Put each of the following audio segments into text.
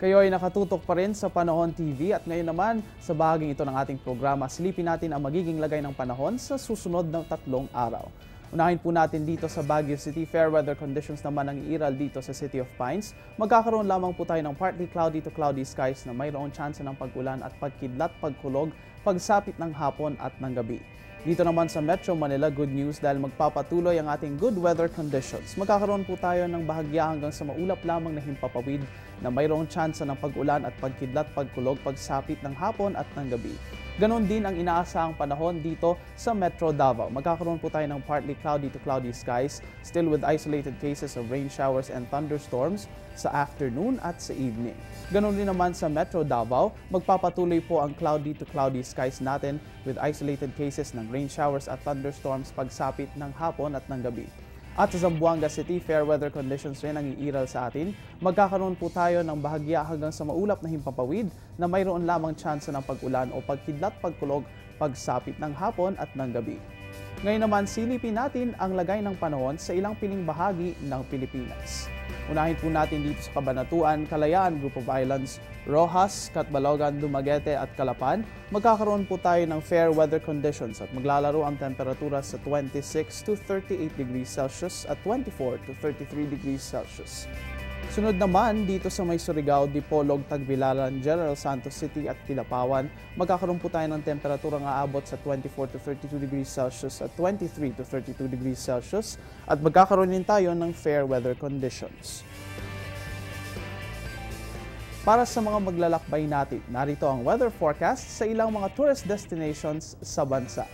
Kayo ay nakatutok pa rin sa Panahon TV at ngayon naman sa bahaging ito ng ating programa, silipin natin ang magiging lagay ng panahon sa susunod ng 3 araw. Unahin po natin dito sa Baguio City, fair weather conditions naman ang iiral dito sa City of Pines. Magkakaroon lamang po tayo ng partly cloudy to cloudy skies na mayroong tsansa ng pag-ulan at pagkidlat, pagkulog, pagsapit ng hapon at ng gabi. Dito naman sa Metro Manila, good news dahil magpapatuloy ang ating good weather conditions. Magkakaroon po tayo ng bahagya hanggang sa maulap lamang na himpapawid na mayroong tsansa ng pag-ulan at pagkidlat, pagkulog, pagsapit ng hapon at ng gabi. Ganon din ang inaasahang panahon dito sa Metro Davao. Magkakaroon po tayo ng partly cloudy to cloudy skies, still with isolated cases of rain showers and thunderstorms sa afternoon at sa evening. Ganon din naman sa Metro Davao, magpapatuloy po ang cloudy to cloudy skies natin with isolated cases ng rain showers at thunderstorms pagsapit ng hapon at ng gabi. At sa Zamboanga City, fair weather conditions rin ang iiral sa atin. Magkakaroon po tayo ng bahagya hanggang sa maulap na himpapawid na mayroon lamang tsansa ng pag-ulan o pagkidlat, pagkulog, pagsapit ng hapon at ng gabi. Ngayon naman, silipin natin ang lagay ng panahon sa ilang piling bahagi ng Pilipinas. Unahin po natin dito sa Cabanatuan, Kalayaan, Group of Islands, Rojas, Catbalogan, Dumaguete at Calapan. Magkakaroon po tayo ng fair weather conditions at maglalaro ang temperatura sa 26 to 38 degrees Celsius at 24 to 33 degrees Celsius. Sunod naman dito sa may Surigao, Dipolog, Tagbilaran, General Santos City at Kilapawan, magkakaroon po tayo ng temperatura ng aabot sa 24 to 32 degrees Celsius at 23 to 32 degrees Celsius at magkakaroon din tayo ng fair weather conditions. Para sa mga maglalakbay natin, narito ang weather forecast sa ilang mga tourist destinations sa bansa.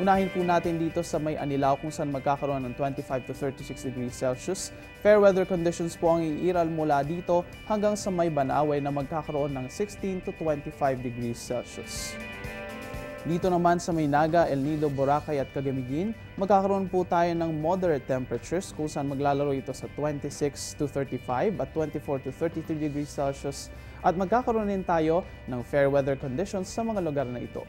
Unahin po natin dito sa may Anilao kung saan magkakaroon ng 25 to 36 degrees Celsius. Fair weather conditions po ang iiral mula dito hanggang sa may Banawe na magkakaroon ng 16 to 25 degrees Celsius. Dito naman sa may Naga, El Nido, Boracay at Cagamigin, magkakaroon po tayo ng moderate temperatures kung saan maglalaro ito sa 26 to 35 at 24 to 33 degrees Celsius at magkakaroon din tayo ng fair weather conditions sa mga lugar na ito.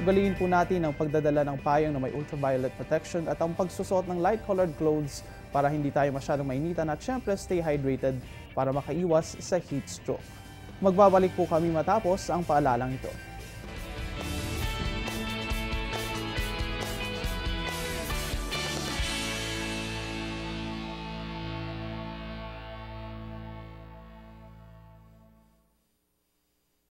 Ugaliin po natin ang pagdadala ng payong na may ultraviolet protection at ang pagsusot ng light-colored clothes para hindi tayo masyadong mainitan at syempre stay hydrated para makaiwas sa heat stroke. Magbabalik po kami matapos ang paalalang ito.